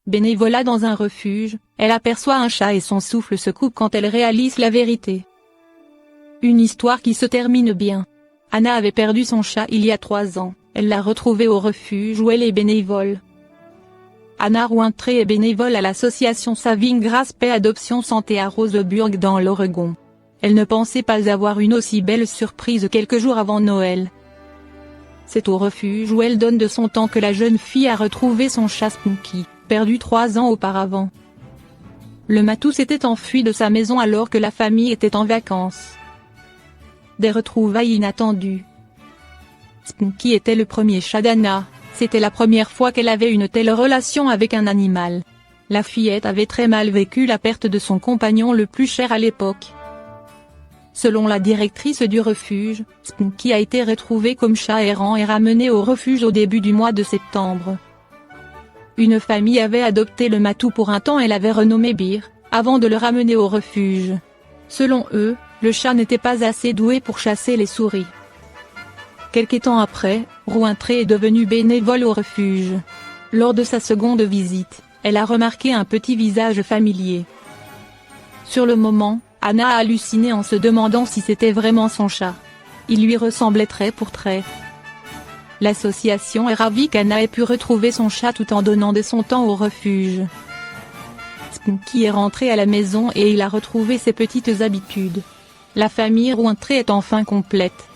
Bénévolat dans un refuge, elle aperçoit un chat et son souffle se coupe quand elle réalise la vérité. Une histoire qui se termine bien. Anna avait perdu son chat il y a 3 ans, elle l'a retrouvé au refuge où elle est bénévole. Anna Rouintré est bénévole à l'association Saving Grace Paix Adoption Santé à Roseburg dans l'Oregon. Elle ne pensait pas avoir une aussi belle surprise quelques jours avant Noël. C'est au refuge où elle donne de son temps que la jeune fille a retrouvé son chat Spunky, perdu 3 ans auparavant. Le matou s'était enfui de sa maison alors que la famille était en vacances. Des retrouvailles inattendues. Spunky était le premier chat d'Anna, c'était la première fois qu'elle avait une telle relation avec un animal. La fillette avait très mal vécu la perte de son compagnon le plus cher à l'époque. Selon la directrice du refuge, Spunky a été retrouvé comme chat errant et ramené au refuge au début du mois de septembre. Une famille avait adopté le matou pour un temps et l'avait renommé Bir, avant de le ramener au refuge. Selon eux, le chat n'était pas assez doué pour chasser les souris. Quelque temps après, Rouintré est devenue bénévole au refuge. Lors de sa seconde visite, elle a remarqué un petit visage familier. Sur le moment, Anna a halluciné en se demandant si c'était vraiment son chat. Il lui ressemblait trait pour trait. L'association est ravie qu'Anna ait pu retrouver son chat tout en donnant de son temps au refuge. Spunky est rentré à la maison et il a retrouvé ses petites habitudes. La famille Rouintré est enfin complète.